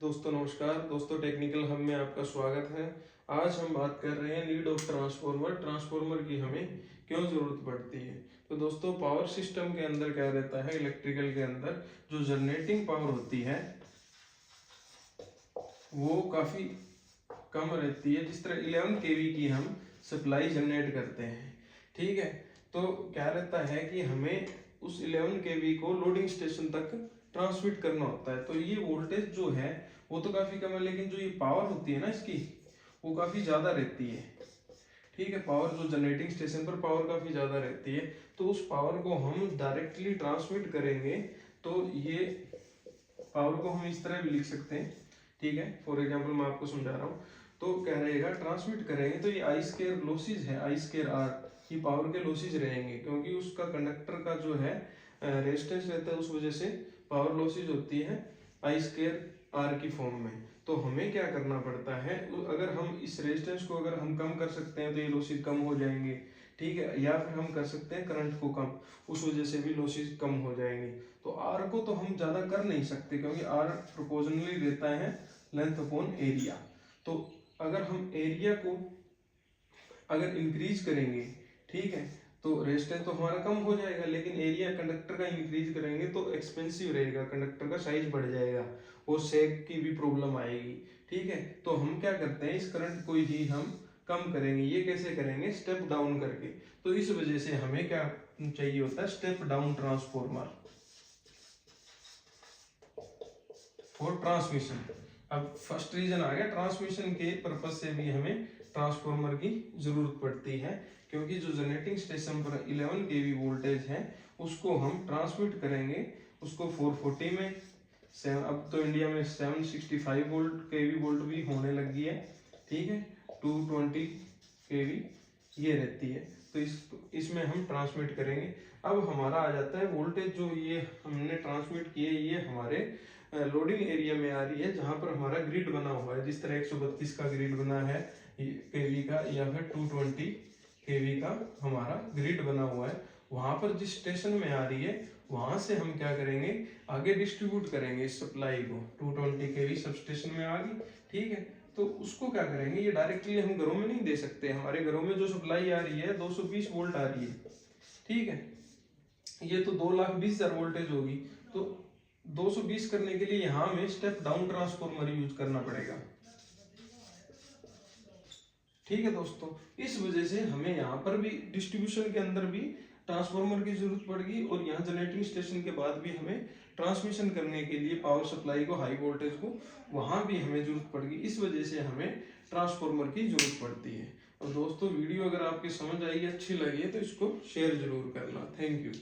दोस्तों नमस्कार। दोस्तों टेक्निकल हब में आपका स्वागत है। आज हम बात कर रहे हैं नीड ऑफ ट्रांसफॉर्मर की हमें क्यों ज़रूरत पड़ती है। तो दोस्तों पावर सिस्टम के अंदर क्या रहता है, इलेक्ट्रिकल के अंदर जो जनरेटिंग पावर होती है वो काफ़ी कम रहती है। जिस तरह 11 kV की हम सप्लाई जनरेट करते हैं, ठीक है, तो क्या रहता है कि हमें उस 11 kV को लोडिंग स्टेशन तक ट्रांसमिट करना होता है। तो ये वोल्टेज जो है वो तो काफ़ी कम है, लेकिन जो ये पावर होती है ना इसकी वो काफ़ी ज़्यादा रहती है, ठीक है। पावर जो जनरेटिंग स्टेशन पर पावर काफ़ी ज़्यादा रहती है, तो उस पावर को हम डायरेक्टली ट्रांसमिट करेंगे तो ये पावर को हम इस तरह भी लिख सकते हैं, ठीक है। फॉर एग्जांपल मैं आपको समझा रहा हूँ, तो क्या रहेगा, ट्रांसमिट करेंगे तो ये आई स्क्वायर लॉसेज है, आई स्क्वायर आर, ये पावर के लॉसेज रहेंगे क्योंकि उसका कंडक्टर का जो है रेजिस्टेंस रहता है, उस वजह से पावर लॉसेज होती है आई स्क्वायर आर की फॉर्म में। तो हमें क्या करना पड़ता है, अगर हम इस रेजिस्टेंस को अगर हम कम कर सकते हैं तो ये लॉसेज कम हो जाएंगे, ठीक है, या फिर हम कर सकते हैं करंट को कम, उस वजह से भी लॉसेज कम हो जाएंगे। तो आर को तो हम ज़्यादा कर नहीं सकते क्योंकि आर प्रोपोर्शनली रहता है लेंथ अपॉन एरिया। तो अगर हम एरिया को अगर इंक्रीज करेंगे, ठीक है, तो रेजिस्टेंस तो हमारा कम हो जाएगा, लेकिन एरिया कंडक्टर का इंक्रीज करेंगे तो एक्सपेंसिव रहेगा, कंडक्टर का साइज बढ़ जाएगा और सैग की भी प्रॉब्लम आएगी, ठीक है। तो हम क्या करते हैं, इस करंट को ही हम कम करेंगे। ये कैसे करेंगे, स्टेप डाउन करके। तो इस वजह से हमें क्या चाहिए होता है, step down transformer for transmission. अब फर्स्ट रीजन आ गया, ट्रांसमिशन के पर्पज से भी हमें ट्रांसफॉर्मर की जरूरत पड़ती है, क्योंकि जो जनरेटिंग स्टेशन पर 11 kV वोल्टेज है उसको हम ट्रांसमिट करेंगे, उसको 440 में अब तो इंडिया में 765 वोल्ट kV वोल्ट भी होने लगी है, ठीक है, 220 kV ये रहती है। तो इसमें हम ट्रांसमिट करेंगे। अब हमारा आ जाता है वोल्टेज, जो ये हमने ट्रांसमिट किए ये हमारे लोडिंग एरिया में आ रही है, जहां पर हमारा ग्रिड बना हुआ है, जिस तरह 132 का ग्रिड बना है केवी का, या फिर 220 केवी का हमारा ग्रिड बना हुआ है। वहां पर जिस स्टेशन में आ रही है वहां से हम क्या करेंगे, आगे डिस्ट्रीब्यूट करेंगे इस सप्लाई को। 220 केवी सब स्टेशन में आ गई, ठीक है, तो उसको क्या करेंगे, ये डायरेक्टली हम घरों में नहीं दे सकते। हमारे घरों में जो सप्लाई आ रही है 220 वोल्ट आ रही है, ठीक है, ये तो 2,20,000 वोल्टेज होगी। तो 220 करने के लिए यहाँ हमें स्टेप डाउन ट्रांसफॉर्मर यूज करना पड़ेगा, ठीक है दोस्तों। इस वजह से हमें यहाँ पर भी डिस्ट्रीब्यूशन के अंदर भी ट्रांसफॉर्मर की जरूरत पड़ेगी, और यहाँ जनरेटिंग स्टेशन के बाद भी हमें ट्रांसमिशन करने के लिए पावर सप्लाई को, हाई वोल्टेज को, वहां भी हमें जरूरत पड़ेगी। इस वजह से हमें ट्रांसफॉर्मर की जरूरत पड़ती है। और दोस्तों वीडियो अगर आपकी समझ आई, अच्छी लगी है, तो इसको शेयर जरूर करना। Thank you.